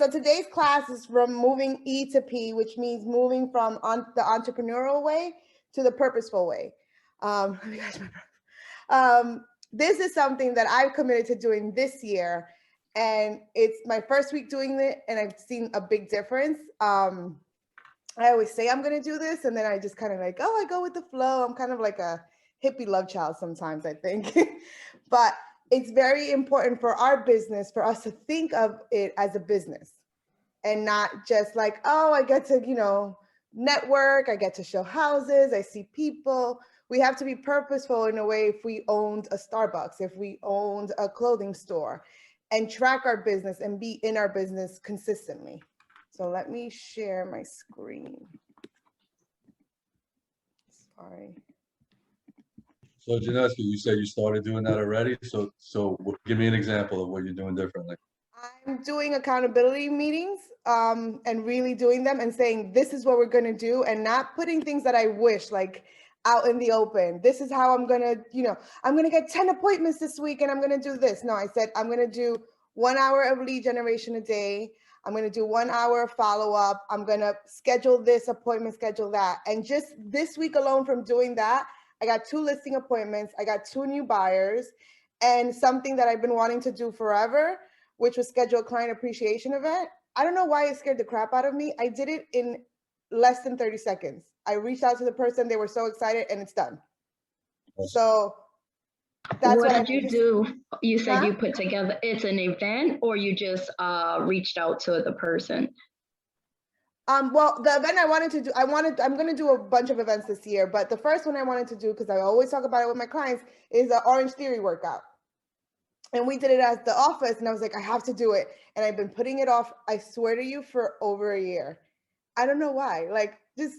so today's class is from moving E to P, which means moving from the entrepreneurial way to the purposeful way. Let me catch my breath. This is something that I've committed to doing this year, and it's my first week doing it, and I've seen a big difference. I always say I'm going to do this, and then I just kind of like, oh, I go with the flow. I'm kind of like a hippie love child sometimes, I think. But it's very important for our business, for us to think of it as a business and not just like, oh, I get to, network, I get to show houses, I see people. We have to be purposeful in a way. If we owned a Starbucks, if we owned a clothing store, and track our business and be in our business consistently. So let me share my screen. Sorry. So Jeanesca, you said you started doing that already. So give me an example of what you're doing differently. I'm doing accountability meetings and really doing them and saying, this is what we're going to do, and not putting things that I wish like out in the open. This is how I'm going to, I'm going to get 10 appointments this week and I'm going to do this. No, I said, I'm going to do 1 hour of lead generation a day. I'm going to do 1 hour of follow-up. I'm going to schedule this appointment, schedule that. And just this week alone from doing that, I got 2 listing appointments. I got 2 new buyers, and something that I've been wanting to do forever, which was schedule a client appreciation event. I don't know why it scared the crap out of me. I did it in less than 30 seconds. I reached out to the person. They were so excited, and it's done. So that's what did you do? You said Huh? you put together, it's an event, or you just reached out to the person? Well, the event I wanted to do, I'm going to do a bunch of events this year, but the first one I wanted to do, because I always talk about it with my clients, is an Orange Theory workout. And we did it at the office, and I was like, I have to do it. And I've been putting it off, I swear to you, for over a year. I don't know why. Like, just,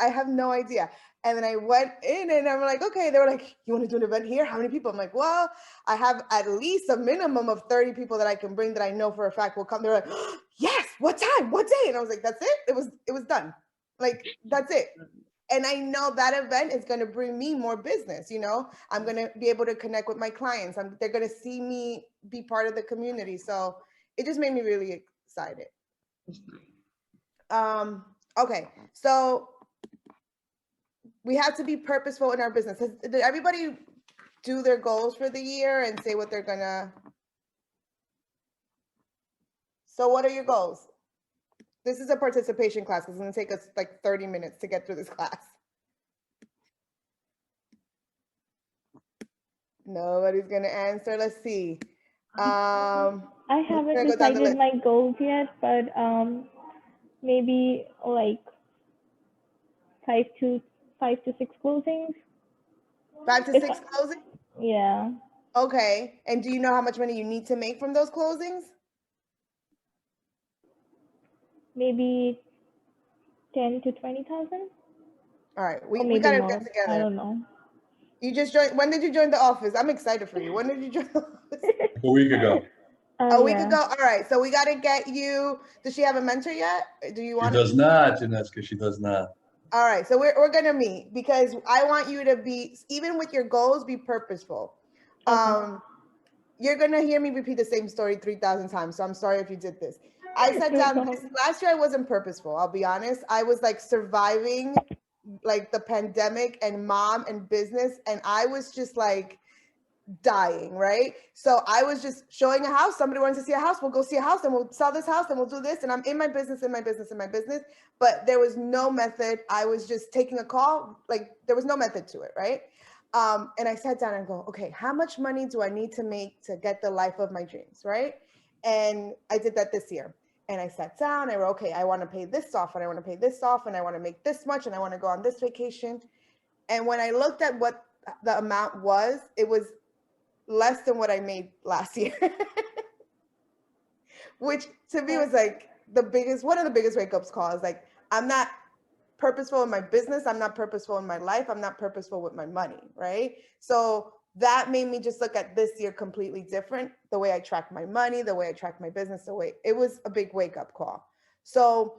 I have no idea. And then I went in and I'm like, okay, they were like, you want to do an event here? How many people? I'm like, well, I have at least a minimum of 30 people that I can bring that I know for a fact will come. They're like, oh, yes, what time, what day? And I was like, that's it. It was done. Like, that's it. And I know that event is going to bring me more business. I'm going to be able to connect with my clients. They're going to see me be part of the community. So it just made me really excited. Okay, so we have to be purposeful in our business. Did everybody do their goals for the year and say what they're gonna? So what are your goals? This is a participation class. It's gonna take us like 30 minutes to get through this class. Nobody's gonna answer. Let's see. I haven't decided my goals yet, but maybe like 5 to 6 closings. 5 to 6 closings? Yeah. Okay. And do you know how much money you need to make from those closings? Maybe 10 to 20,000. All right. We gotta get together. I don't know. You just joined. When did you join the office? I'm excited for you. When did you join the office? A week ago. A week ago. All right. So we got to get you. Does she have a mentor yet? Do you want? She does not, Jeanesca. She does not. All right. So we're going to meet, because I want you to be, even with your goals, be purposeful. Okay. You're going to hear me repeat the same story 3,000 times. So I'm sorry if you did this. I sat down. Last year I wasn't purposeful. I'll be honest. I was like surviving like the pandemic and mom and business. And I was just like dying, right? So I was just showing a house. Somebody wanted to see a house. We'll go see a house and we'll sell this house and we'll do this. And I'm in my business, but there was no method. I was just taking a call. Like there was no method to it, right? And I sat down and go, okay, how much money do I need to make to get the life of my dreams, right? And I did that this year. And I sat down, I wrote, okay, I want to pay this off, and I want to pay this off, and I want to make this much, and I want to go on this vacation. And when I looked at what the amount was, it was less than what I made last year, which to me was like one of the biggest wake-up calls. Like, I'm not purposeful in my business. I'm not purposeful in my life. I'm not purposeful with my money, right? So that made me just look at this year completely different. The way I track my money, the way I track my business, it was a big wake-up call. So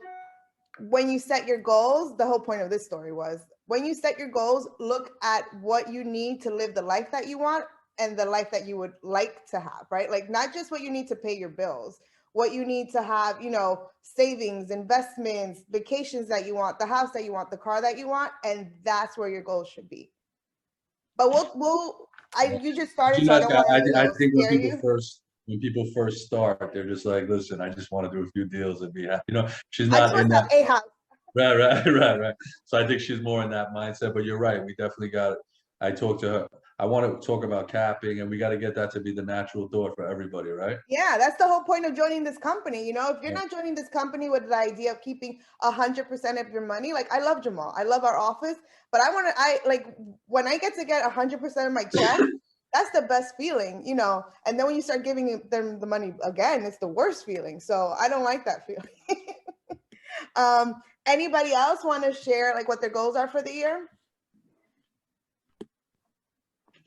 when you set your goals, the whole point of this story was, when you set your goals, look at what you need to live the life that you want and the life that you would like to have, right? Like not just what you need to pay your bills. what you need to have, you know, savings, investments, vacations that you want, the house that you want, the car that you want, and that's where your goals should be. But you just started, so I don't want to I think scare you. when people first start, they're just like, listen, I just want to do a few deals and be happy. You know, she's I not just in want that. to have a house. Right. So I think she's more in that mindset, but you're right. We definitely got it. I talked to her. I want to talk about capping, and we got to get that to be the natural thought for everybody, right? Yeah, that's the whole point of joining this company. You know, if you're not joining this company with the idea of keeping 100% of your money, like I love Jamal, I love our office, but I like when I get to get 100% of my check, that's the best feeling, you know. And then when you start giving them the money again, it's the worst feeling. So I don't like that feeling. Anybody else want to share like what their goals are for the year?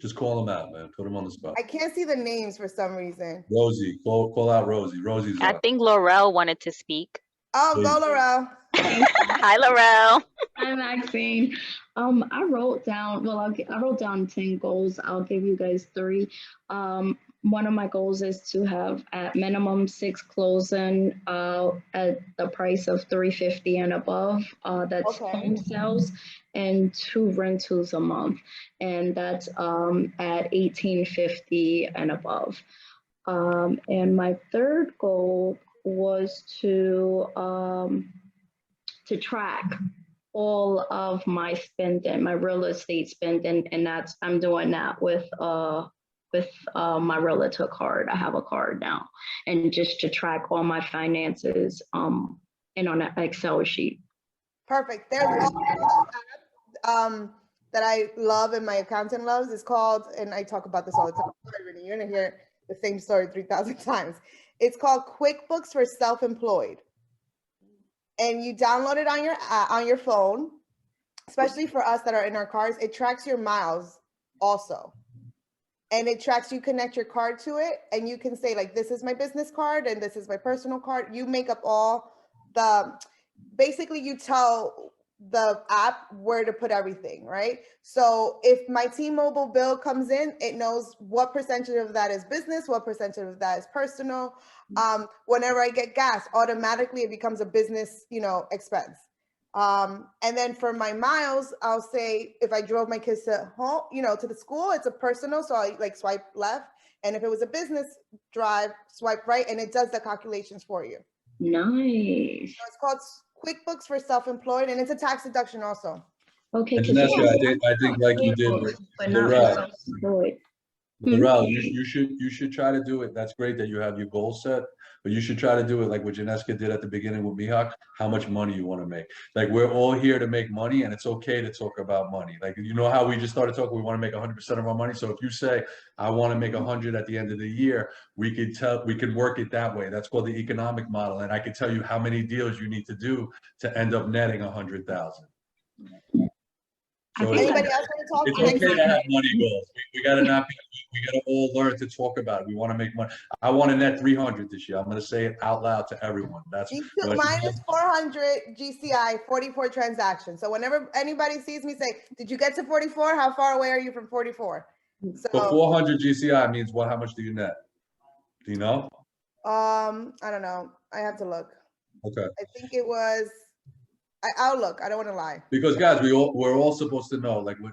Just call them out, man. Put them on the spot. I can't see the names for some reason. Rosie, call out Rosie. Rosie's I up. think Laurel wanted to speak. Oh, go Laurel. Hi, Laurel. Hi, Maxine. I wrote down, I wrote down 10 goals. I'll give you guys 3. One of my goals is to have at minimum 6 closing at the price of $350 and above. That's home sales, and 2 rentals a month, and that's at $1,850 and above. And my third goal was to track all of my spending, my real estate spending, and I'm doing that with my realtor card. I have a card now, and just to track all my finances and on an Excel sheet. Perfect. There's that I love and my accountant loves. It's called, and I talk about this all the time. You're gonna hear the same story 3,000 times. It's called QuickBooks for Self-Employed, and you download it on your phone. Especially for us that are in our cars, it tracks your miles also. And it tracks, you connect your card to it, and you can say like, this is my business card and this is my personal card. You make up all basically you tell the app where to put everything, right? So if my T-Mobile bill comes in, it knows what percentage of that is business, what percentage of that is personal. Whenever I get gas, automatically it becomes a business, you know, expense. And then for my miles, I'll say if I drove my kids to home, you know, to the school, it's a personal, so I like swipe left. And if it was a business drive, swipe right, and it does the calculations for you. Nice. So it's called QuickBooks for Self-Employed, and it's a tax deduction also. Okay. And Jeanesca, I think like you did, but not Laurel. self-employed. Laurel, you should try to do it. That's great that you have your goal set, but you should try to do it like what Jeanesca did at the beginning with Mihak, how much money you want to make. Like we're all here to make money, and it's okay to talk about money. Like, you know how we just started talking, we want to make 100% of our money. So if you say, I want to make 100 at the end of the year, we could work it that way. That's called the economic model. And I can tell you how many deals you need to do to end up netting 100,000. So anybody else want to talk? It's okay to have money goals. We gotta we gotta all learn to talk about it. We want to make money. I want to net 300 this year. I'm gonna say it out loud to everyone. That's minus 400 GCI, 44 transactions. So whenever anybody sees me say, did you get to 44? How far away are you from 44? So but 400 GCI means what? How much do you net? Do you know? I don't know. I have to look. Okay. I think it was. I'll look. I don't want to lie. Because guys, we're all supposed to know. Like we're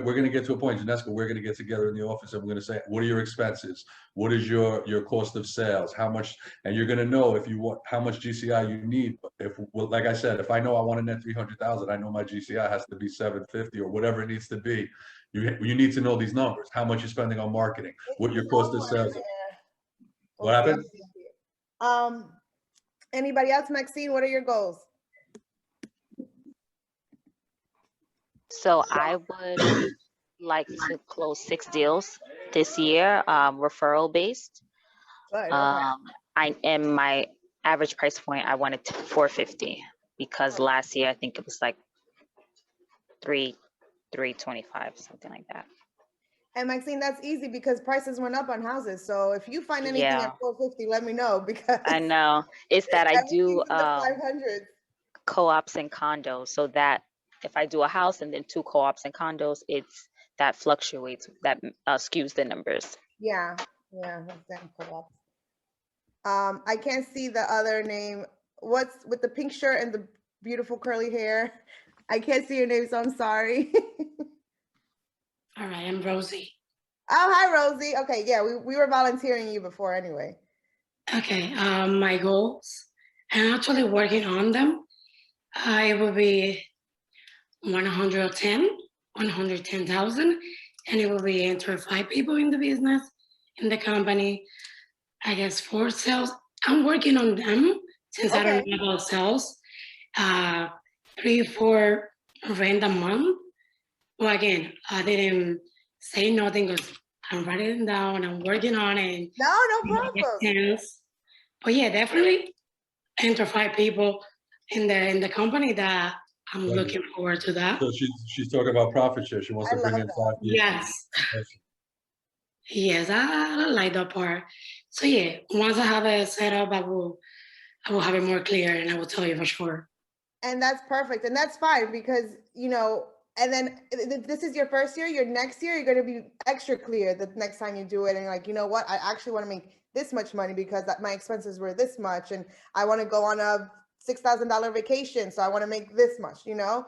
gonna get to a point, Jeanesca. We're gonna get together in the office and we're gonna say, what are your expenses? What is your cost of sales? How much? And you're gonna know if you want how much GCI you need. If, like I said, if I know I want to net 300,000, I know my GCI has to be 750 or whatever it needs to be. You need to know these numbers. How much you're spending on marketing? What your cost of sales is. What happened? Anybody else, Maxine? What are your goals? So I would like to close 6 deals this year, referral based. Good, okay. And my average price point, I wanted to $450 because last year I think it was like $325, something like that. And Maxine, that's easy because prices went up on houses. So if you find anything at $450, let me know because I know it's that I do 500 co-ops and condos, so that if I do a house and then 2 co-ops and condos, that fluctuates, that skews the numbers. Yeah, that's co-ops. I can't see the other name. What's with the pink shirt and the beautiful curly hair? I can't see your name, so I'm sorry. All right, I'm Rosie. Oh, hi, Rosie. Okay, yeah, we were volunteering you before anyway. Okay, my goals, I'm actually working on them. It will be 110,000, and it will be enter 5 people in the business, in the company. I guess 4 sales. I'm working on them since I don't know about sales. 3, 4 rent a month. Well, again, I didn't say nothing because I'm writing them down. I'm working on it. No problem. But yeah, definitely enter 5 people in the company that I'm looking forward to that. So she's talking about profit share. She wants to bring in 5 people. Yes. Yes, I like that part. So yeah, once I have it set up, I will have it more clear and I will tell you for sure. And that's perfect. And that's fine because, you know, and then if this is your first year, your next year, you're going to be extra clear the next time you do it. And like, you know what, I actually want to make this much money because my expenses were this much. And I want to go on a $6,000 vacation. So I want to make this much, you know.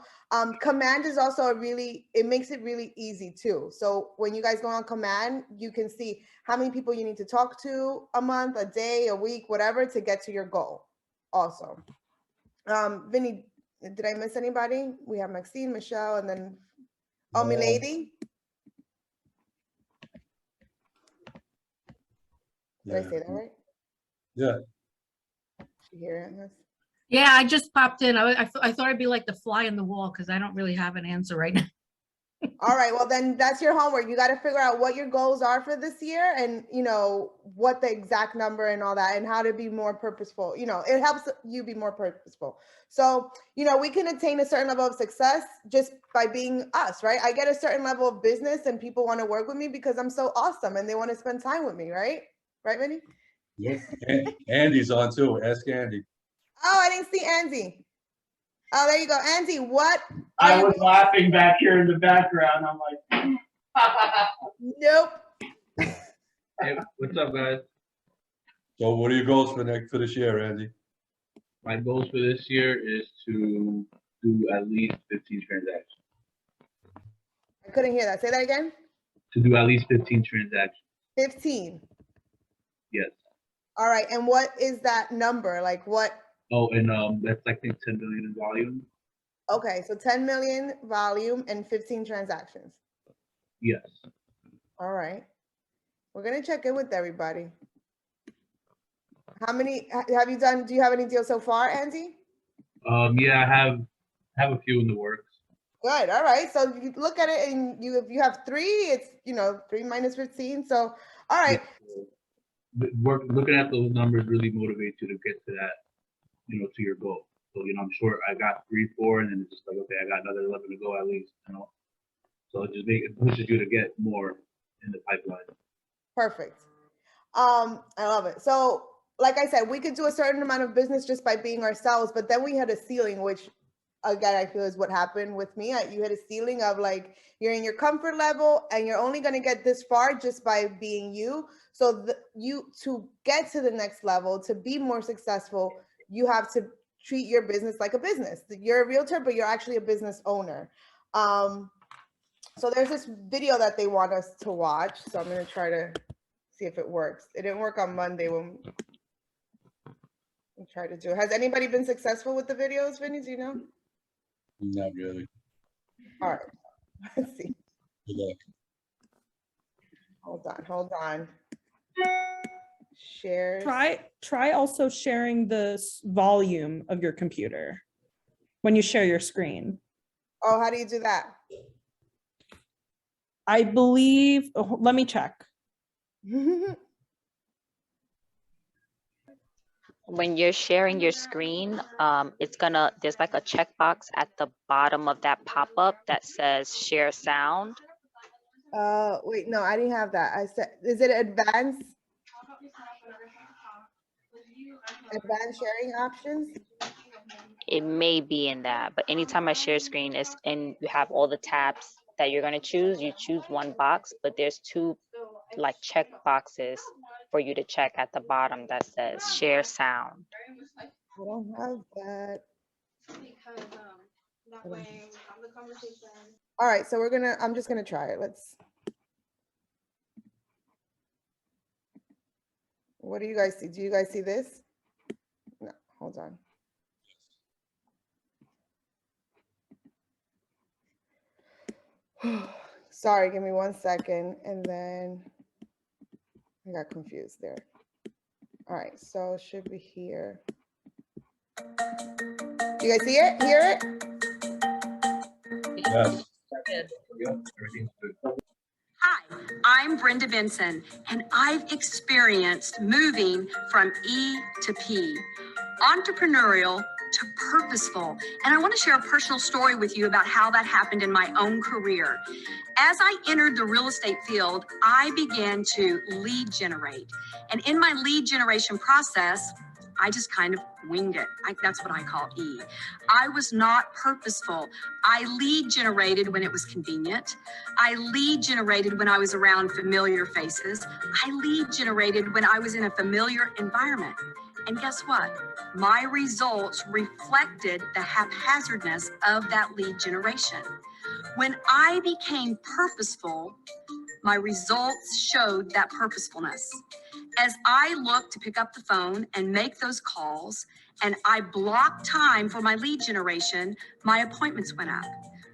Command is also it makes it really easy too. So when you guys go on Command, you can see how many people you need to talk to a month, a day, a week, whatever, to get to your goal also. Vinny, did I miss anybody? We have Maxine, Michelle, and then Milady. Did I say that right? Yeah. She hearing us? Yeah, I just popped in. I thought I'd be like the fly in the wall because I don't really have an answer right now. All right, well then that's your homework. You got to figure out what your goals are for this year and, you know, what the exact number and all that and how to be more purposeful. You know, it helps you be more purposeful. So, you know, we can attain a certain level of success just by being us, right? I get a certain level of business and people want to work with me because I'm so awesome and they want to spend time with me, right? Right, Vinny? Yes. Andy's on too. Ask Andy. Oh, I didn't see Andy. Oh, there you go. Andy, what? I was laughing back here in the background. I'm like, nope. Hey, what's up, guys? So what are your goals for this year, Andy? My goals for this year is to do at least 15 transactions. I couldn't hear that. Say that again. To do at least 15 transactions. 15. Yes. All right. And what is that number? Like what? Oh, and that's I think 10 million in volume. Okay, so 10 million volume and 15 transactions. Yes. All right. We're gonna check in with everybody. How many have you done? Do you have any deals so far, Andy? Yeah, I have a few in the works. Good. All right. So you look at it and if you have 3, it's 3 minus 15. So all right. Yeah. Looking at those numbers really motivates you to get to that, to your goal. So, I'm sure I got 3, 4, and then it's just like, okay, I got another 11 to go at least, So it pushes you to get more in the pipeline. Perfect. I love it. So, like I said, we could do a certain amount of business just by being ourselves, but then we had a ceiling, which again, I feel is what happened with me. You hit a ceiling of like, you're in your comfort level and you're only going to get this far just by being you. So to get to the next level, to be more successful, you have to treat your business like a business. You're a realtor, but you're actually a business owner. So there's this video that they want us to watch. So I'm going to try to see if it works. It didn't work on Monday when we tried to do it. Has anybody been successful with the videos, Vinny? Do you know? Not really. All right. Let's see. Good luck. Hold on. Share. Try also sharing the volume of your computer when you share your screen. Oh, how do you do that? I believe, let me check. When you're sharing your screen, there's like a checkbox at the bottom of that pop-up that says share sound. Wait, no, I didn't have that. I said, is it advanced sharing options? It may be in that, but anytime I share screen and you have all the tabs that you're going to choose, you choose one box, but there's 2 like check boxes for you to check at the bottom that says share sound. I don't have that. All right, so I'm just gonna try it. What do you guys see? Do you guys see this? No, hold on. Sorry, give me 1 second. And then I got confused there. All right, so it should be here. You guys see it? Hear it? Yes. Yeah, everything's good. Hi, I'm Brenda Benson, and I've experienced moving from E to P, entrepreneurial to purposeful. And I want to share a personal story with you about how that happened in my own career. As I entered the real estate field, I began to lead generate. And in my lead generation process, I just kind of winged it. That's what I call E. I was not purposeful. I lead generated when it was convenient. I lead generated when I was around familiar faces. I lead generated when I was in a familiar environment. And guess what? My results reflected the haphazardness of that lead generation. When I became purposeful, my results showed that purposefulness. As I looked to pick up the phone and make those calls, and I blocked time for my lead generation, my appointments went up.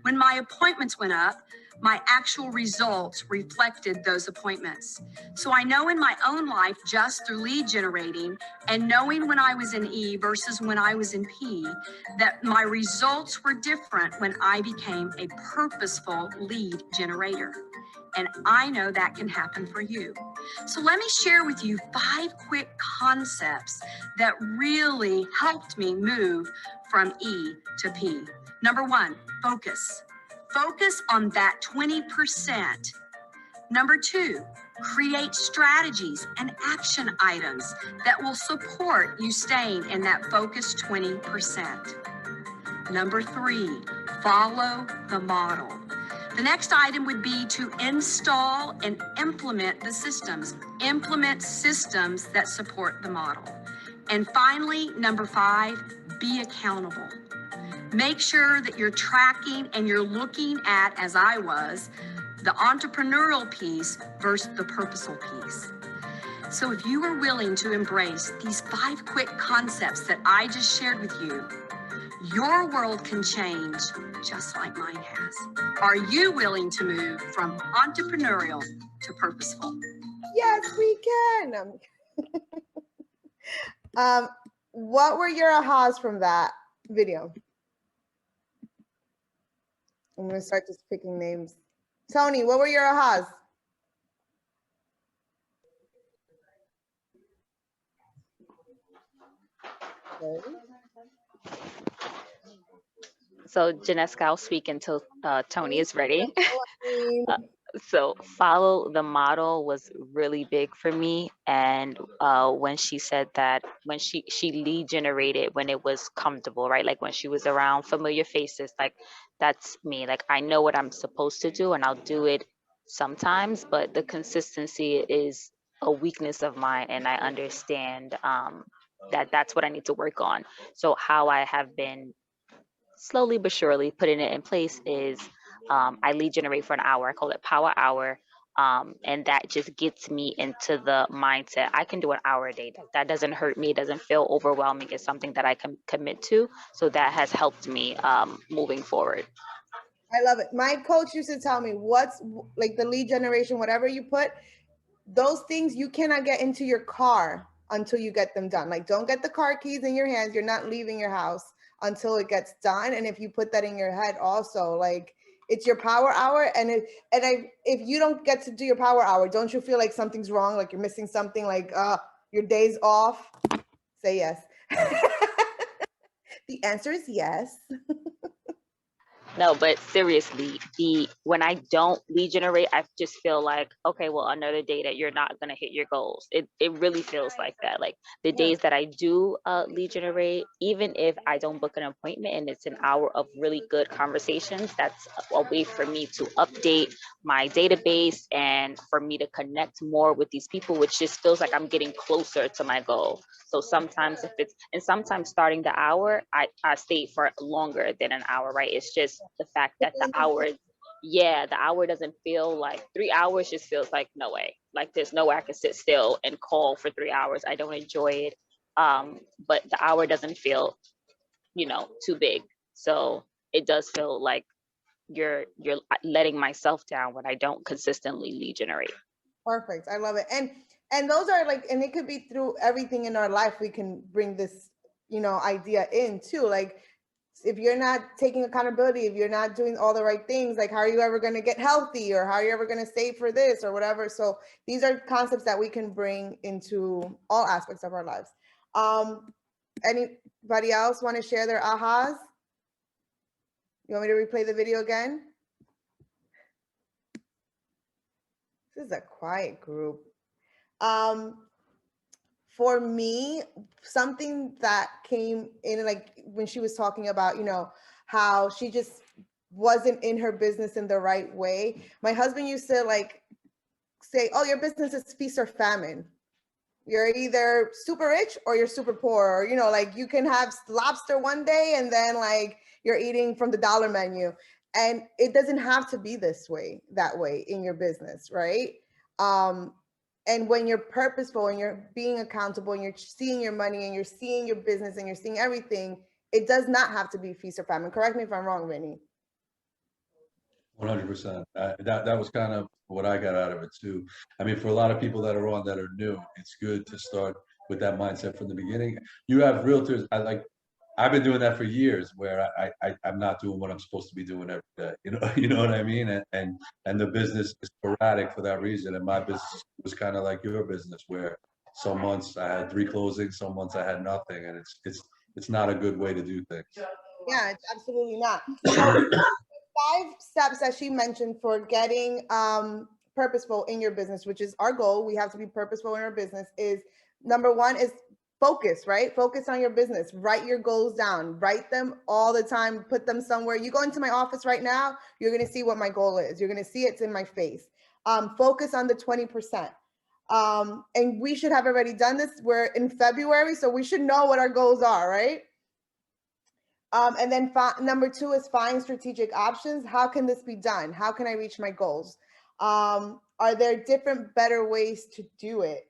When my appointments went up, my actual results reflected those appointments. So I know in my own life, just through lead generating and knowing when I was in E versus when I was in P, that my results were different when I became a purposeful lead generator. And I know that can happen for you. So let me share with you 5 quick concepts that really helped me move from E to P. Number 1, focus. Focus on that 20%. Number 2, create strategies and action items that will support you staying in that focused 20%. Number 3, follow the model. The next item would be to install and implement the systems. Implement systems that support the model. And finally, number 5, be accountable. Make sure that you're tracking and you're looking at, as I was, the entrepreneurial piece versus the purposeful piece. So if you are willing to embrace these 5 quick concepts that I just shared with you, your world can change just like mine has. Are you willing to move from entrepreneurial to purposeful? Yes, we can. What were your ahas from that video? I'm gonna start just picking names. Tony, what were your ahas? Okay. So Jeanesca, I'll speak until Tony is ready. So follow the model was really big for me. And when she said that, when she lead generated when it was comfortable, right? Like when she was around familiar faces, like that's me. Like I know what I'm supposed to do and I'll do it sometimes, but the consistency is a weakness of mine. And I understand that that's what I need to work on. So how I have been slowly but surely putting it in place is I lead generate for an hour. I call it power hour. And that just gets me into the mindset. I can do an hour a day. That doesn't hurt me. It doesn't feel overwhelming. It's something that I can commit to. So that has helped me moving forward. I love it. My coach used to tell me what's like the lead generation, whatever you put, those things you cannot get into your car until you get them done. Like don't get the car keys in your hands. You're not leaving your house until it gets done. And if you put that in your head also, like it's your power hour. And if you don't get to do your power hour, don't you feel like something's wrong? Like you're missing something, like your day's off? Say yes. The answer is yes. No, but seriously, when I don't lead generate, I just feel like, okay, well, another day that you're not gonna hit your goals. It really feels like that. Like the days that I do lead generate, even if I don't book an appointment and it's an hour of really good conversations, that's a way for me to update my database and for me to connect more with these people, which just feels like I'm getting closer to my goal. So sometimes sometimes starting the hour, I stay for longer than an hour, right? It's just the fact that the hour doesn't feel like 3 hours, just feels like no way. Like there's no way I can sit still and call for 3 hours. I don't enjoy it. But the hour doesn't feel, too big. So it does feel like you're letting myself down when I don't consistently lead generate. Perfect. I love it. And those are like, and it could be through everything in our life. We can bring this, idea in too. Like if you're not taking accountability, if you're not doing all the right things, like how are you ever going to get healthy, or how are you ever going to save for this or whatever? So these are concepts that we can bring into all aspects of our lives. Anybody else want to share their ahas? You want me to replay the video again? This is a quiet group. For me, something that came in, like when she was talking about, how she just wasn't in her business in the right way. My husband used to like say, oh, your business is feast or famine. You're either super rich or you're super poor, or, like you can have lobster one day and then like you're eating from the dollar menu. And it doesn't have to be that way in your business, right? And when you're purposeful and you're being accountable and you're seeing your money and you're seeing your business and you're seeing everything, it does not have to be feast or famine. Correct me if I'm wrong, Vinny. 100%. That was kind of what I got out of it too. I mean, for a lot of people that are on that are new, it's good to start with that mindset from the beginning. You have realtors. I've been doing that for years, where I'm not doing what I'm supposed to be doing every day. You know what I mean? And the business is sporadic for that reason. And my business was kind of like your business, where some months I had 3 closings, some months I had nothing, and it's not a good way to do things. Yeah, it's absolutely not. So 5 steps that she mentioned for getting purposeful in your business, which is our goal. We have to be purposeful in our business. Is number 1 is focus, right? Focus on your business. Write your goals down. Write them all the time. Put them somewhere. You go into my office right now, you're going to see what my goal is. You're going to see it's in my face. Focus on the 20%. And we should have already done this. We're in February, so we should know what our goals are, right? And then number 2 is find strategic options. How can this be done? How can I reach my goals? Are there different, better ways to do it?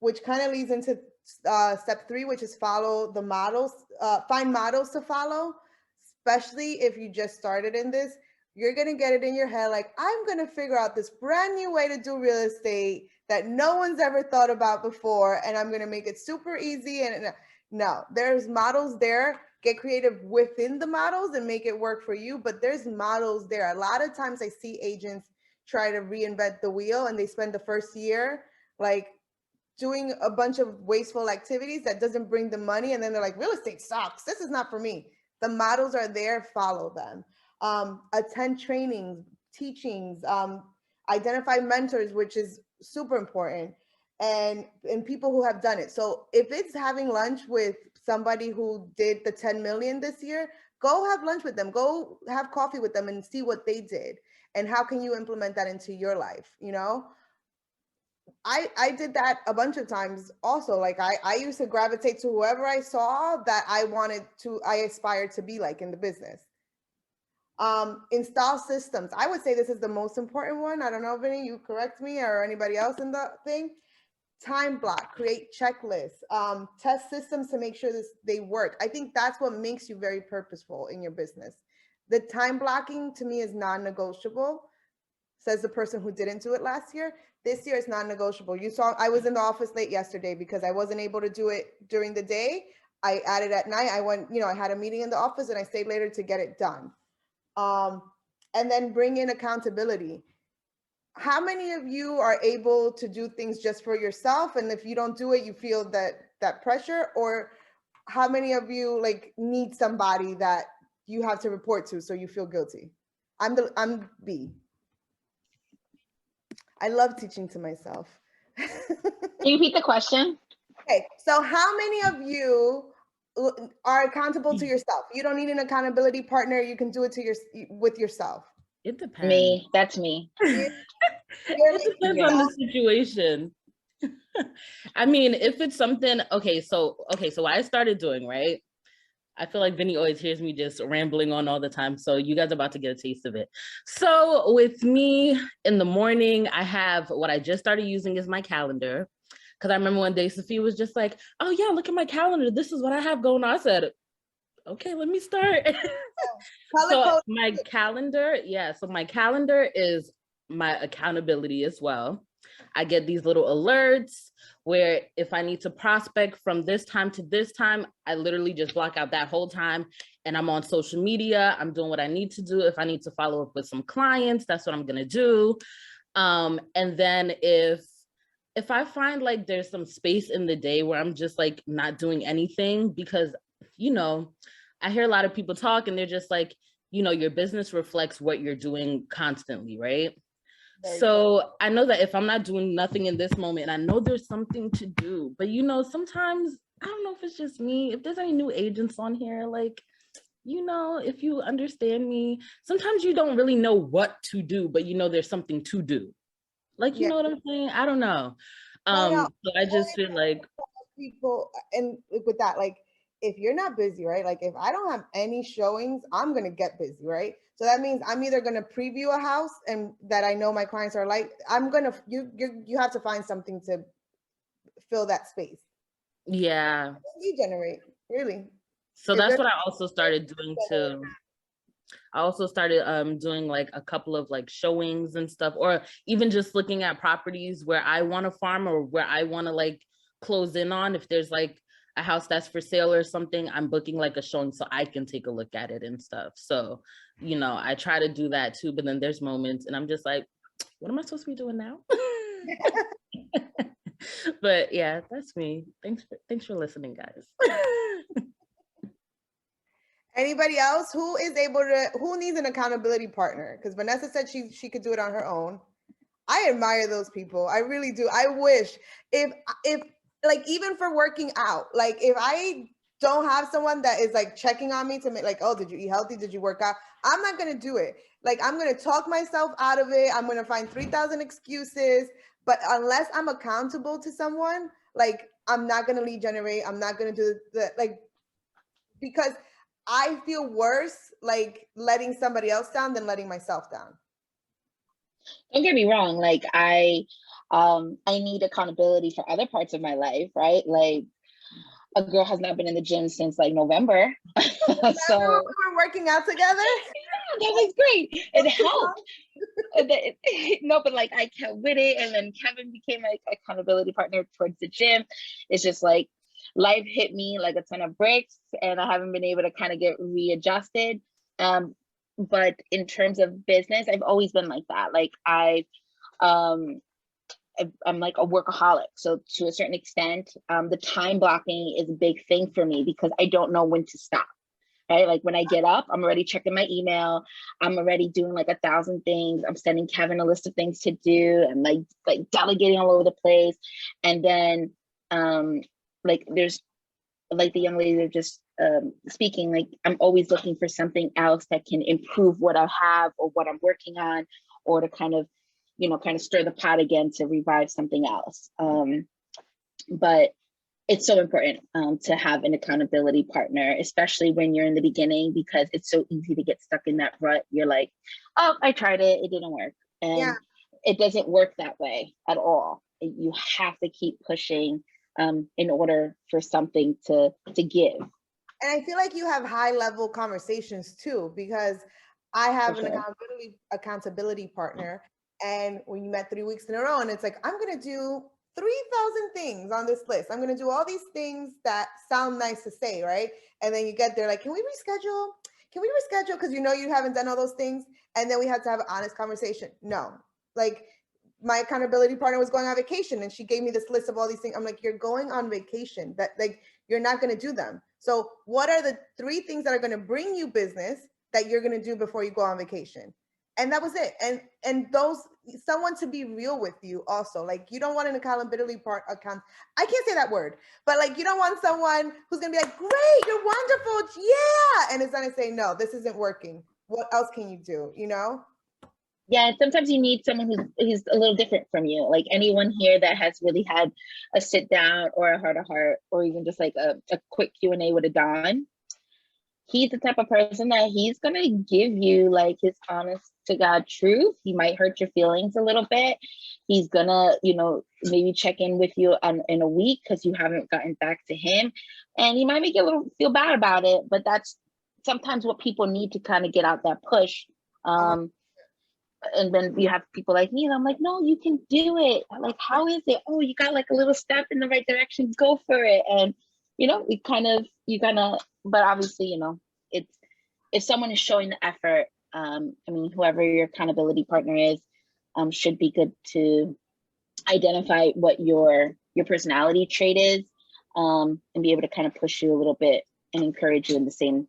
Which kind of leads into step 3, which is follow the models, find models to follow, especially if you just started in this. You're going to get it in your head like, I'm going to figure out this brand new way to do real estate that no one's ever thought about before, and I'm going to make it super easy. And no, there's models there. Get creative within the models and make it work for you, but there's models there. A lot of times I see agents try to reinvent the wheel, and they spend the first year like doing a bunch of wasteful activities that doesn't bring the money, and then they're like, real estate sucks, this is not for me. The models are there, follow them. Attend trainings, teachings, identify mentors, which is super important, and people who have done it. So if it's having lunch with somebody who did the 10 million this year, go have lunch with them, go have coffee with them and see what they did, and how can you implement that into your life. I did that a bunch of times also. Like I used to gravitate to whoever I saw that I aspired to be like in the business. Install systems. I would say this is the most important one. I don't know, Vinny, you correct me, or anybody else in the thing. Time block, create checklists, test systems to make sure they work. I think that's what makes you very purposeful in your business. The time blocking to me is non-negotiable, says the person who didn't do it last year. This year is non-negotiable. You saw I was in the office late yesterday because I wasn't able to do it during the day. I added at night. I went, I had a meeting in the office and I stayed later to get it done. And then bring in accountability. How many of you are able to do things just for yourself, and if you don't do it, you feel that pressure? Or how many of you like need somebody that you have to report to, so you feel guilty. I'm B. I love teaching to myself. Can you repeat the question? Okay, so how many of you are accountable to yourself? You don't need an accountability partner. You can do it with yourself. It depends. Me, that's me. It depends on the situation. I mean, if it's something, okay, so what I started doing, right? I feel like Vinny always hears me just rambling on all the time. So you guys are about to get a taste of it. So with me in the morning, I have what I just started using is my calendar. Because I remember one day Sophia was just like, oh yeah, look at my calendar. This is what I have going on. I said, okay, let me start. So my calendar, so my calendar is my accountability as well. I get these little alerts where if I need to prospect from this time to this time, I literally just block out that whole time and I'm on social media. I'm doing what I need to do. If I need to follow up with some clients, that's what I'm going to do. And then if I find like there's some space in the day where I'm just like not doing anything, because, you know, I hear a lot of people talk and they're just like, you know, your business reflects what you're doing constantly, right? So I know that if I'm not doing nothing in this moment, and I know there's something to do, but you know, sometimes, I don't know if it's just me, if there's any new agents on here, like, you know, if you understand me, sometimes you don't really know what to do, but you know, there's something to do. Like, you know what I'm saying? I don't know. So I just feel like people, and with that, like, if you're not busy, right? Like if I don't have any showings, I'm going to get busy, right? So that means I'm either going to preview a house and that I know my clients are like, I'm going to, you have to find something to fill that space. Yeah. You generate, really. So that's what I also started doing too. I also started doing like a couple of like showings and stuff, or even just looking at properties where I want to farm or where I want to like close in on. If there's like a house that's for sale or something, I'm booking like a showing so I can take a look at it and stuff. So, you know, I try to do that too, but then there's moments and I'm just like, what am I supposed to be doing now? But yeah, that's me. Thanks for listening, guys. Anybody else who needs an accountability partner? Because Vanessa said she could do it on her own. I admire those people. I really do. I wish if like, even for working out, like if I don't have someone that is like checking on me to make like, oh, did you eat healthy? Did you work out? I'm not going to do it. Like, I'm going to talk myself out of it. I'm going to find 3,000 excuses, but unless I'm accountable to someone, like, I'm not going to lead generate. I'm not going to do because I feel worse, like letting somebody else down than letting myself down. Don't get me wrong. Like I need accountability for other parts of my life, right? Like a girl has not been in the gym since like November. So we were working out together. Yeah, that was great. It helped. No, but like I kept with it, and then Kevin became my accountability partner towards the gym. It's just like life hit me like a ton of bricks, and I haven't been able to kind of get readjusted. But in terms of business, I've always been like that. Like I'm like a workaholic. So to a certain extent, the time blocking is a big thing for me because I don't know when to stop. Right? Like when I get up, I'm already checking my email. I'm already doing like 1,000 things. I'm sending Kevin a list of things to do and like delegating all over the place. And then like there's like the young lady that just speaking, like I'm always looking for something else that can improve what I have or what I'm working on, or to kind of, you know, kind of stir the pot again to revive something else. But it's so important to have an accountability partner, especially when you're in the beginning, because it's so easy to get stuck in that rut. You're like, oh, I tried it, it didn't work. And it doesn't work that way at all. You have to keep pushing in order for something to give. And I feel like you have high level conversations too, because I have an accountability partner. And when you met 3 weeks in a row and it's like, I'm going to do 3,000 things on this list. I'm going to do all these things that sound nice to say, right? And then you get there like, can we reschedule? Can we reschedule? Because you know you haven't done all those things. And then we had to have an honest conversation. No, like my accountability partner was going on vacation and she gave me this list of all these things. I'm like, you're going on vacation. That like you're not going to do them. So what are the 3 things that are going to bring you business that you're going to do before you go on vacation? And that was it. And those, someone to be real with you also. Like, you don't want an accountability account. I can't say that word, but like, you don't want someone who's going to be like, great, you're wonderful. Yeah. And it's going to say, no, this isn't working. What else can you do? You know? Yeah, and sometimes you need someone who's a little different from you. Like anyone here that has really had a sit down or a heart to heart, or even just like a quick Q&A with a Don, he's the type of person that he's gonna give you like his honest to God truth. He might hurt your feelings a little bit. He's gonna, you know, maybe check in with you in a week because you haven't gotten back to him, and he might make you a little feel bad about it. But that's sometimes what people need to kind of get out that push. And then you have people like me, and I'm like, no, you can do it. Like, how is it? Oh, you got like a little step in the right direction. Go for it. And you know, but obviously, you know, it's if someone is showing the effort, I mean, whoever your accountability partner is, should be good to identify what your personality trait is, and be able to kind of push you a little bit and encourage you in the same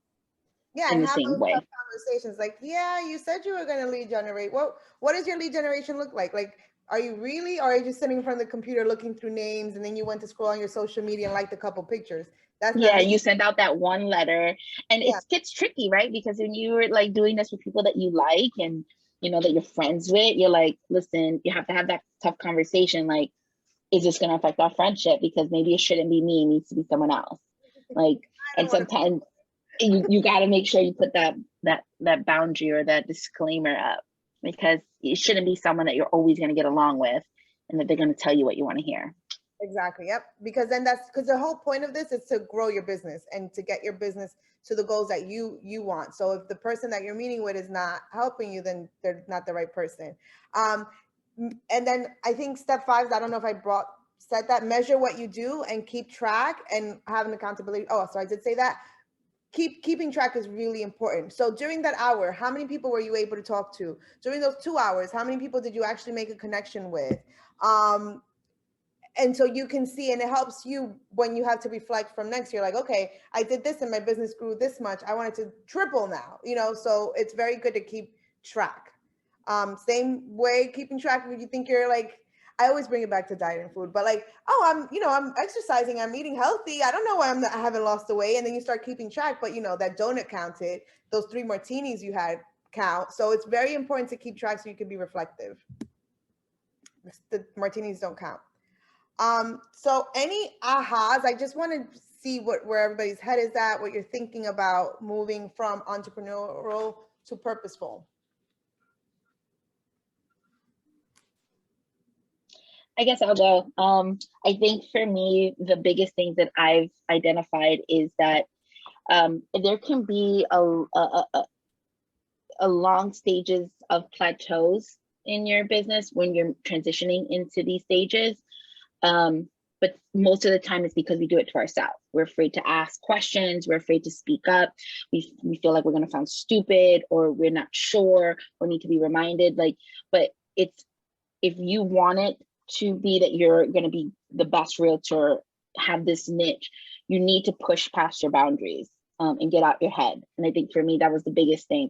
way. Conversations like, yeah, you said you were going to lead generate. What does your lead generation look like? Like, are you really, or are you just sitting in front of the computer looking through names, and then you went to scroll on your social media and liked a couple pictures? That's yeah, you send out that one letter, and it gets tricky, right? Because when you're like doing this with people that you like and you know that you're friends with, you're like, listen, you have to have that tough conversation. Like, is this going to affect our friendship? Because maybe it shouldn't be me, it needs to be someone else. Like, and sometimes you got to make sure you put that boundary or that disclaimer up, because it shouldn't be someone that you're always going to get along with and that they're going to tell you what you want to hear. Exactly. Yep. Because then that's because the whole point of this is to grow your business and to get your business to the goals that you want. So if the person that you're meeting with is not helping you, then they're not the right person. And then I think step 5, I don't know if I said that, measure what you do and keep track and have an accountability. Oh, so I did say that. Keeping track is really important. So during that hour, how many people were you able to talk to? During those 2 hours, how many people did you actually make a connection with? And so you can see, and it helps you when you have to reflect from next year, like, okay, I did this and my business grew this much. I wanted to triple now, you know, so it's very good to keep track. Same way, keeping track when you think you're like, I always bring it back to diet and food, but like, oh, I'm exercising, I'm eating healthy. I don't know why I haven't lost the weight. And then you start keeping track, but you know, that donut counted, those 3 martinis you had count. So it's very important to keep track so you can be reflective. The martinis don't count. So any ahas, I just want to see where everybody's head is at, what you're thinking about moving from entrepreneurial to purposeful. I guess I'll go. I think for me, the biggest thing that I've identified is that there can be a long stages of plateaus in your business when you're transitioning into these stages. But most of the time it's because we do it to ourselves. We're afraid to ask questions. We're afraid to speak up. We feel like we're going to sound stupid, or we're not sure, or need to be reminded. But it's, if you want it to be that you're going to be the best realtor, have this niche, you need to push past your boundaries and get out your head. And I think for me, that was the biggest thing,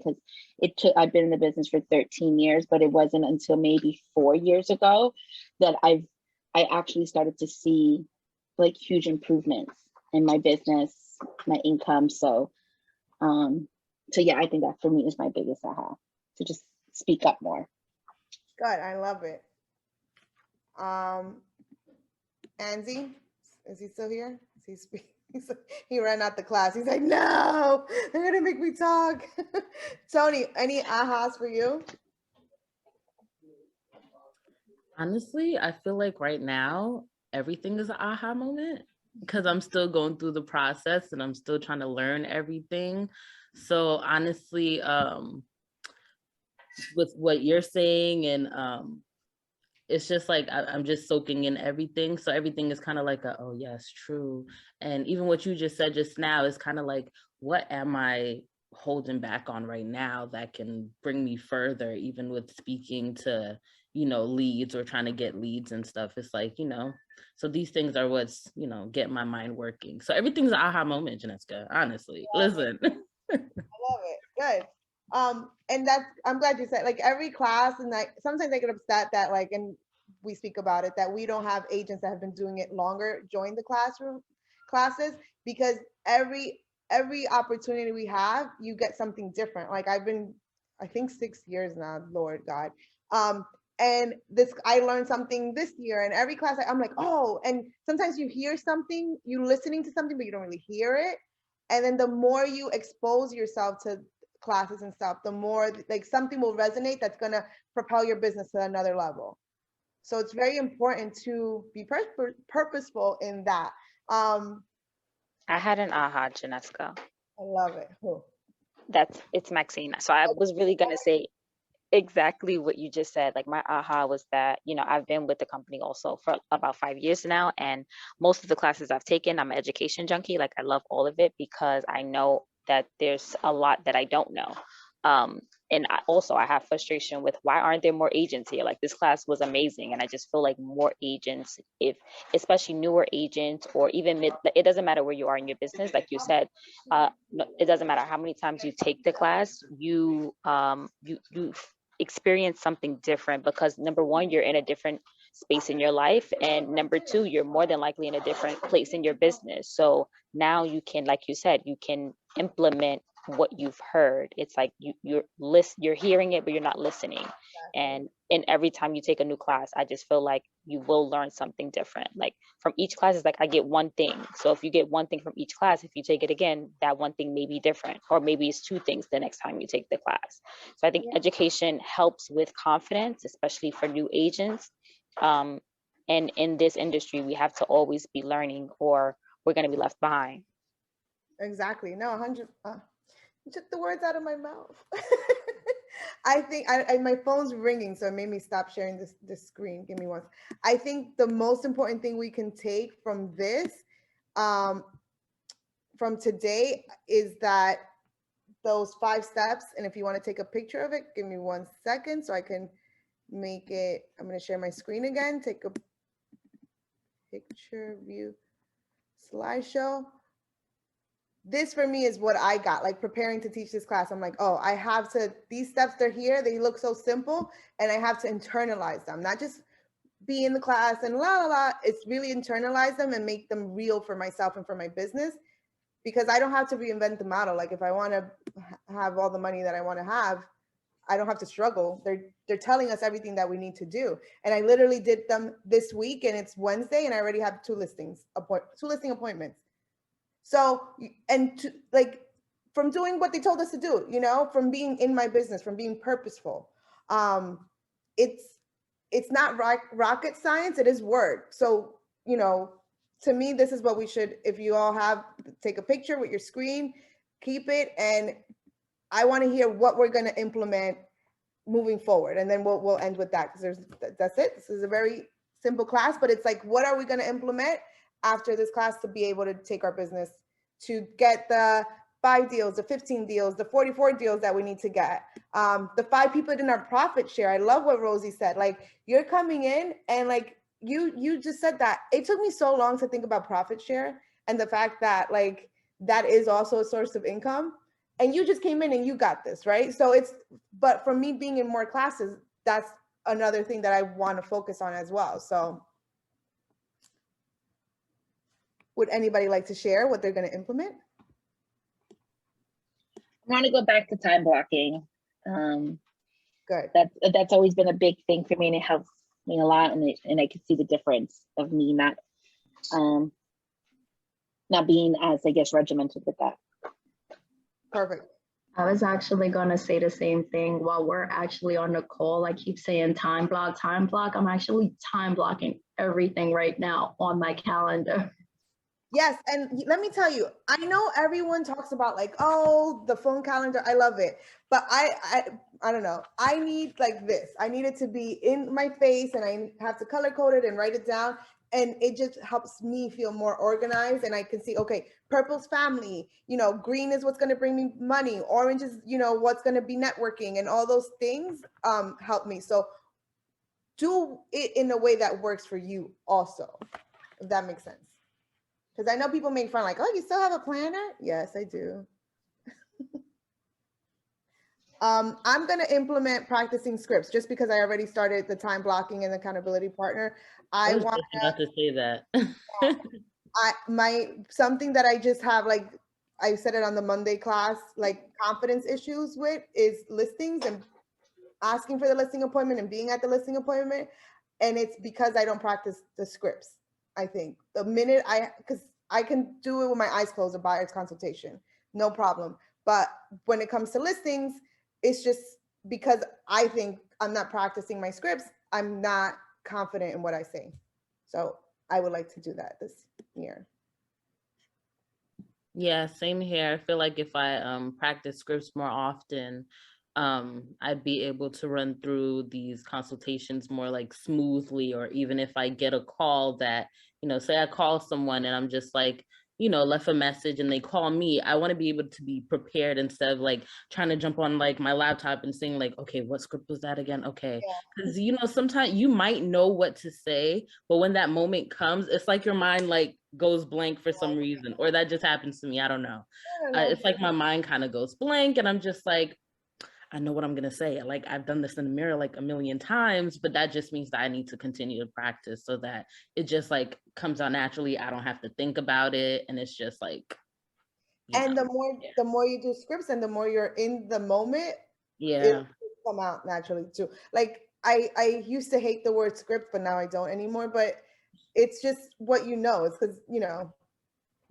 because I've been in the business for 13 years, but it wasn't until maybe 4 years ago that I actually started to see like huge improvements in my business, my income. So yeah, I think that for me is my biggest aha, to just speak up more. Good, I love it. Anzi, is he still here? Is he speaking? He ran out the class. He's like, no, they're gonna make me talk. Tony, any ahas for you? Honestly, I feel like right now, everything is an aha moment, because I'm still going through the process and I'm still trying to learn everything. So honestly, with what you're saying, and it's just like I'm just soaking in everything. So everything is kind of like oh yes, true. And even what you just said just now is kind of like, what am I holding back on right now that can bring me further, even with speaking to, you know, leads or trying to get leads and stuff. It's like, you know, so these things are what's, you know, get my mind working. So everything's an aha moment, Jeanesca, honestly. Listen. I love it. Good. And that's, I'm glad you said, like, every class, and like sometimes I get upset that, like, and we speak about it, that we don't have agents that have been doing it longer join the classes, because every opportunity we have, you get something different. Like, I've been, I think 6 years now, Lord God. And this, I learned something this year, and every class I'm like, oh, and sometimes you hear something, you listening to something, but you don't really hear it. And then the more you expose yourself to classes and stuff, the more like something will resonate that's going to propel your business to another level. So it's very important to be purposeful in that. I had an aha, Jeanesca. I love it. Who? It's Maxine. So I was really gonna say exactly what you just said. Like, my aha was that, you know, I've been with the company also for about 5 years now, and most of the classes I've taken, I'm an education junkie. Like, I love all of it because I know that there's a lot that I don't know. And I have frustration with, why aren't there more agents here? Like, this class was amazing, and I just feel like more agents, especially newer agents, or even it doesn't matter where you are in your business. Like you said, it doesn't matter how many times you take the class, you experience something different, because number one, you're in a different space in your life, and number two, you're more than likely in a different place in your business. So now you can, like you said, you can implement what you've heard. It's like you're hearing it, but you're not listening. And every time you take a new class, I just feel like you will learn something different. Like, from each class, it's like I get one thing. So if you get one thing from each class, if you take it again, that one thing may be different, or maybe it's two things the next time you take the class. So I think education helps with confidence, especially for new agents. And in this industry, we have to always be learning, or we're going to be left behind. Exactly. No, 100. You took the words out of my mouth. I think my phone's ringing, so it made me stop sharing this screen. Give me one. I think the most important thing we can take from this, from today, is that those 5 steps. And if you want to take a picture of it, give me 1 second so I can make it. I'm going to share my screen again. Take a picture view slideshow. This for me is what I got, like, preparing to teach this class. I'm like, oh, I have to, these steps, they're here. They look so simple, and I have to internalize them, not just be in the class and la, la, la. It's really internalize them and make them real for myself and for my business, because I don't have to reinvent the model. Like, if I want to have all the money that I want to have, I don't have to struggle. They're telling us everything that we need to do. And I literally did them this week, and it's Wednesday, and I already have 2 listing appointments. So, and like, from doing what they told us to do, you know, from being in my business, from being purposeful. It's not rocket science, it is work. So, you know, to me, this is what we should, if you all have, take a picture with your screen, keep it. And I want to hear what we're going to implement moving forward. And then we'll end with that, because that's it. This is a very simple class, but it's like, what are we going to implement after this class to be able to take our business to get the 5 deals, the 15 deals, the 44 deals that we need to get, the 5 people in our profit share. I love what Rosie said. Like, you're coming in, and like you just said that. It took me so long to think about profit share, and the fact that, like, that is also a source of income, and you just came in and you got this, right? So but for me, being in more classes, that's another thing that I want to focus on as well. So would anybody like to share what they're going to implement? I want to go back to time blocking. Good. That's always been a big thing for me, and it helps me a lot. And I can see the difference of me not being as, I guess, regimented with that. Perfect. I was actually going to say the same thing. While we're actually on the call, I keep saying time block. I'm actually time blocking everything right now on my calendar. Yes, and let me tell you, I know everyone talks about, like, oh, the phone calendar, I love it, but I don't know. I need, like, this. I need it to be in my face, and I have to color code it and write it down. And it just helps me feel more organized, and I can see, okay, purple's family, green is what's going to bring me money, orange is, what's going to be networking, and all those things help me. So do it in a way that works for you also, if that makes sense. Because I know people make fun like, oh, you still have a planner? Yes, I do. I'm going to implement practicing scripts just because I already started the time blocking and accountability partner. I was just about to say that. Something that I just have, like I said it on the Monday class, like confidence issues with is listings and asking for the listing appointment and being at the listing appointment. And it's because I don't practice the scripts. I think the minute because I can do it with my eyes closed, a buyer's consultation, no problem. But when it comes to listings, it's just because I think I'm not practicing my scripts, I'm not confident in what I say. So I would like to do that this year. Yeah, same here. I feel like if I practice scripts more often, I'd be able to run through these consultations more like smoothly, or even if I get a call that, say I call someone and I'm just like, left a message and they call me, I want to be able to be prepared instead of like trying to jump on like my laptop and saying like, okay, what script was that again? Okay. Because, sometimes you might know what to say, but when that moment comes, it's like your mind like goes blank for some reason, or that just happens to me. I don't know. It's like my mind kind of goes blank and I'm just like, I know what I'm going to say. Like I've done this in the mirror like a million times, but that just means that I need to continue to practice so that it just like comes out naturally. I don't have to think about it. And it's just like, and the more you do scripts and the more you're in the moment, it'll come out naturally too. Like I used to hate the word script, but now I don't anymore, but it's just what it's because,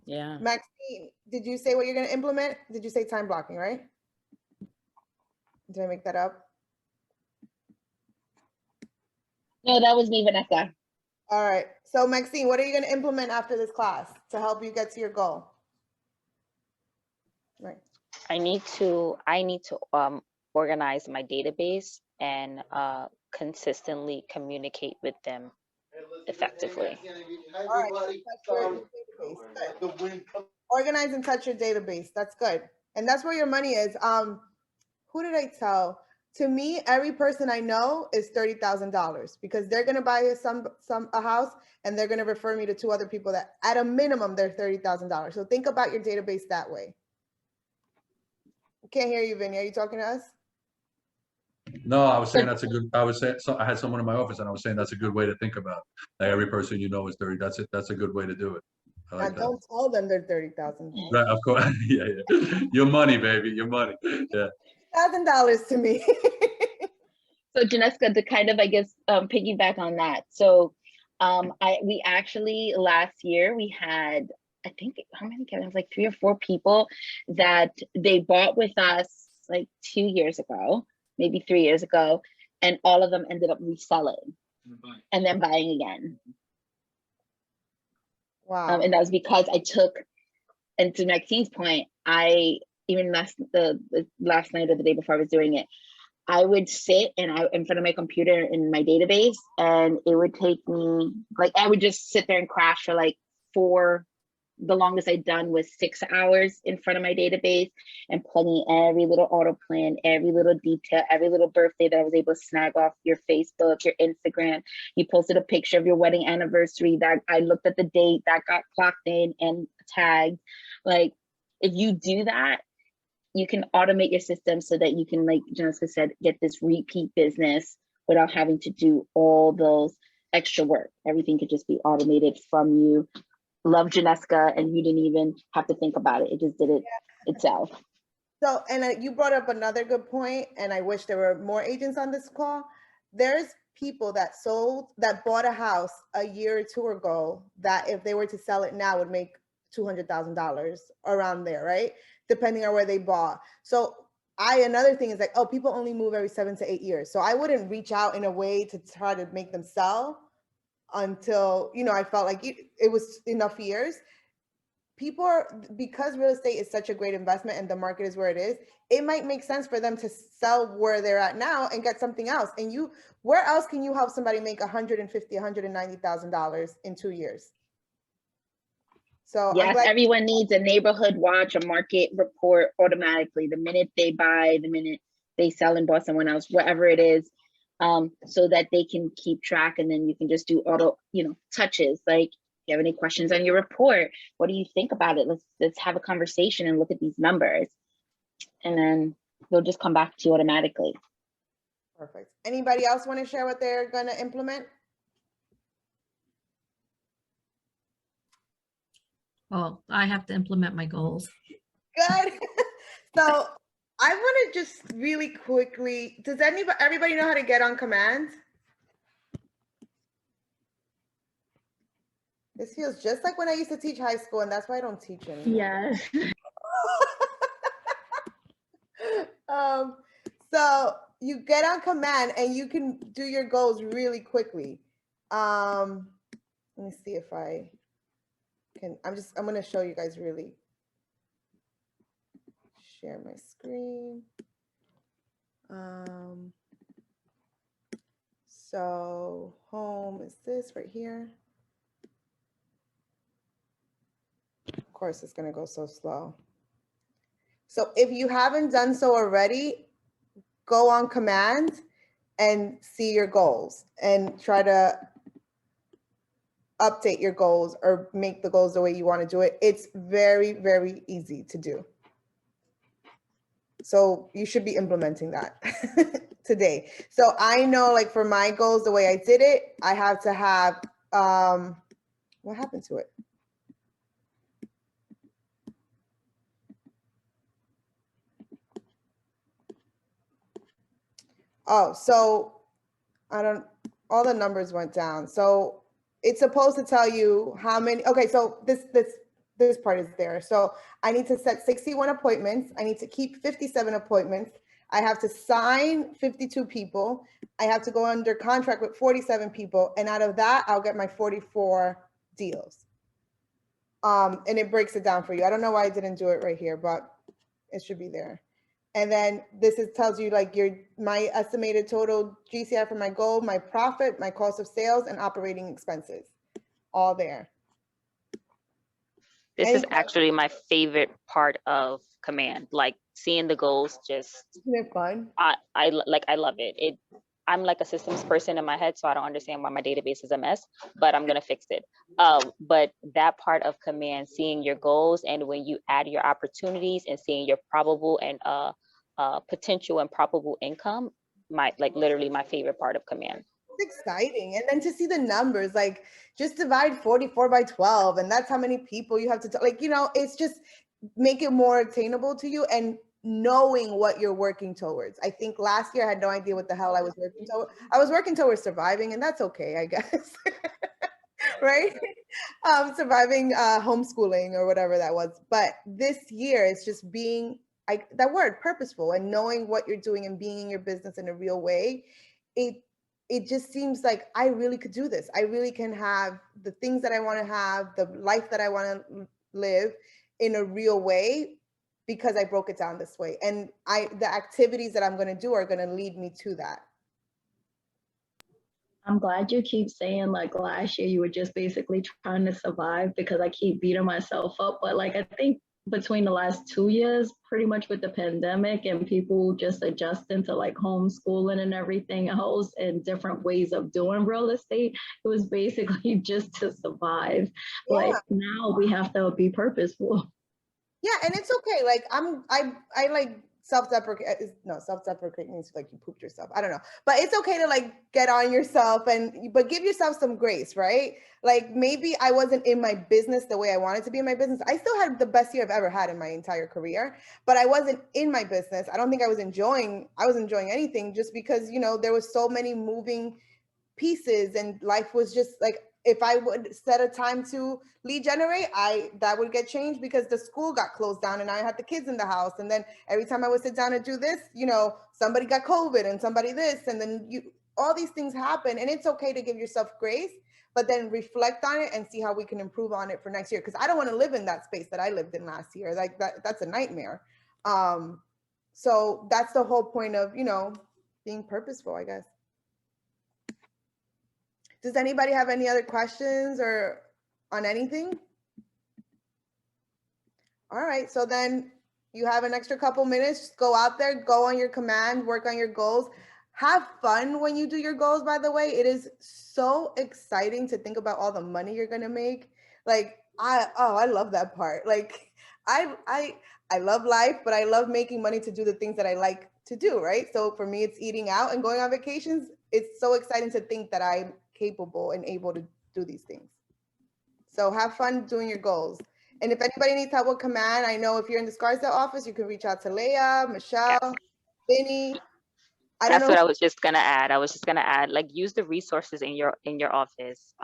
Yeah. Maxine, did you say what you're going to implement? Did you say time blocking, right? Did I make that up? No, that was me, Vanessa. All right. So Maxine, what are you going to implement after this class to help you get to your goal? Right. I need to organize my database and consistently communicate with them effectively. All right. Organize and touch your database. That's good. And that's where your money is. Who did I tell? To me, every person I know is $30,000 because they're going to buy a house and they're going to refer me to 2 other people that at a minimum, they're $30,000. So think about your database that way. I can't hear you, Vinny. Are you talking to us? No, I was saying I was saying, so I had someone in my office and I was saying that's a good way to think about it. Like every person is 30. That's it. That's a good way to do it. I like that. Don't tell them they're 30,000. Right, of course. Yeah. Your money, baby. Your money. Yeah. $1,000 to me. So Jeanesca, to kind of, I guess, piggyback on that. So we actually last year we had, I think, how many? It was like 3 or 4 people that they bought with us like 2 years ago, maybe 3 years ago, and all of them ended up reselling and then buying again. Wow. And that was because I took, and to Maxine's point, even last night or the day before I was doing it, I would sit in front of my computer in my database, and it would take me, like, I would just sit there and crash for like 4, the longest I'd done was 6 hours in front of my database and plugging every little auto plan, every little detail, every little birthday that I was able to snag off your Facebook, your Instagram. You posted a picture of your wedding anniversary that I looked at the date that got clocked in and tagged. Like, if you do that, you can automate your system so that you can, like Jeanesca said, get this repeat business without having to do all those extra work. Everything could just be automated from you. Love Jeanesca, and you didn't even have to think about it. It just did it itself. So, and you brought up another good point, and I wish there were more agents on this call. There's people that bought a house a year or 2 ago that if they were to sell it now would make $200,000 around there, right? Depending on where they bought. So another thing is like, oh, people only move every 7 to 8 years. So I wouldn't reach out in a way to try to make them sell until, I felt like it was enough years. people are, because real estate is such a great investment and the market is where it is, it might make sense for them to sell where they're at now and get something else. And where else can you help somebody make $150,000, $190,000 in 2 years? So yes, everyone needs a neighborhood watch, a market report automatically the minute they buy, the minute they sell and bought someone else, whatever it is, so that they can keep track. And then you can just do auto, touches. Like, if you have any questions on your report, what do you think about it? Let's have a conversation and look at these numbers, and then they'll just come back to you automatically. Perfect. Anybody else want to share what they're going to implement? Well, I have to implement my goals. Good. So I want to just really quickly, does everybody know how to get on command? This feels just like when I used to teach high school, and that's why I don't teach anymore. Yes. So you get on command and you can do your goals really quickly. Let me see if I can. I'm going to show you guys really. Share my screen. So home is this right here. Of course, it's going to go so slow. So if you haven't done so already, go on command and see your goals and try to update your goals or make the goals the way you want to do it. It's very, very easy to do. So you should be implementing that today. So I know, like, for my goals, the way I did it, I have to have, what happened to it? Oh, so all the numbers went down. So it's supposed to tell you how many, okay, so this part is there. So I need to set 61 appointments. I need to keep 57 appointments. I have to sign 52 people. I have to go under contract with 47 people. And out of that, I'll get my 44 deals. And it breaks it down for you. I don't know why I didn't do it right here, but it should be there. And then tells you like my estimated total GCI for my goal, my profit, my cost of sales, and operating expenses, all there. This is actually my favorite part of command, like seeing the goals. Just isn't it fun? I love it. I'm like a systems person in my head, so I don't understand why my database is a mess, but I'm gonna fix it. But that part of command, seeing your goals, and when you add your opportunities and seeing your probable and potential and probable income, literally my favorite part of command. It's exciting. And then to see the numbers, like just divide 44 by 12, and that's how many people you have to it's just make it more attainable to you and knowing what you're working towards. I think last year I had no idea what the hell I was working towards. I was working towards surviving, and that's okay, I guess. Right? Surviving homeschooling or whatever that was. But this year it's just being that word, purposeful, and knowing what you're doing and being in your business in a real way. It just seems like I really could do this. I really can have the things that I want to have, the life that I want to live in a real way, because I broke it down this way. And the activities that I'm going to do are going to lead me to that. I'm glad you keep saying like last year you were just basically trying to survive, because I keep beating myself up. But like, I think between the last 2 years, pretty much with the pandemic and people just adjusting to like homeschooling and everything else and different ways of doing real estate, it was basically just to survive. Yeah. But now we have to be purposeful. Yeah, and it's okay. Like I like self-deprecate. No, self-deprecate means like you pooped yourself. I don't know, but it's okay to like get on yourself but give yourself some grace, right? Like maybe I wasn't in my business the way I wanted to be in my business. I still had the best year I've ever had in my entire career, but I wasn't in my business. I don't think I was enjoying anything, just because, there was so many moving pieces and life was just like, if I would set a time to lead generate, that would get changed because the school got closed down and I had the kids in the house. And then every time I would sit down and do this, somebody got COVID and somebody this, and then all these things happen, and it's okay to give yourself grace, but then reflect on it and see how we can improve on it for next year. Because I don't want to live in that space that I lived in last year. Like that's a nightmare. So that's the whole point of, you know, being purposeful, I guess. Does anybody have any other questions or on anything? All right, so then you have an extra couple minutes. Just go out there, go on your command, work on your goals. Have fun when you do your goals, by the way. It is so exciting to think about all the money you're gonna make. Like, I love that part. Like, I love life, but I love making money to do the things that I like to do, right? So for me, it's eating out and going on vacations. It's so exciting to think that I'm capable and able to do these things. So have fun doing your goals. And if anybody needs help with command, I know if you're in the Scarsdale office, you can reach out to Leah, Michelle, Vinny. That's what I was just gonna add. I was just gonna add, like, use the resources in your office.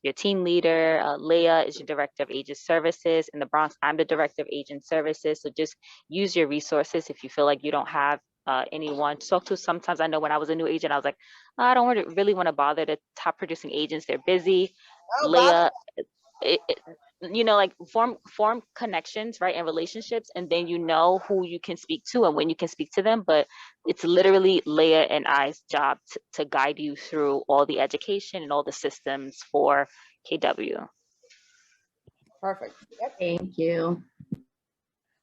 Your team leader, Leah, is your director of agent services. In the Bronx, I'm the director of agent services. So just use your resources. If you feel like you don't have anyone to talk to, sometimes I know when I was a new agent, I was like, I don't really want to bother the top producing agents. They're busy. Oh, Leah, you know, like form connections, right, and relationships, and then you know who you can speak to and when you can speak to them. But it's literally Leah and I's job to guide you through all the education and all the systems for KW. Perfect. Yep. Thank you.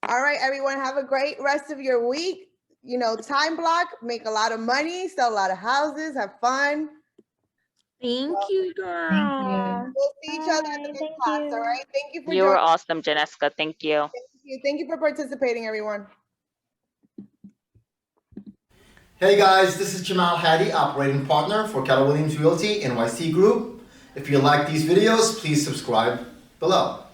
All right, everyone, have a great rest of your week. You know, time block, make a lot of money, sell a lot of houses, have fun. Thank you, girl. Thank you. We'll see each other at the next class, all right? Thank you for You joining. were awesome, Jeanesca. Thank you. Thank you. Thank you for participating, everyone. Hey guys, this is Jamal Hadi, operating partner for Keller Williams Realty NYC Group. If you like these videos, please subscribe below.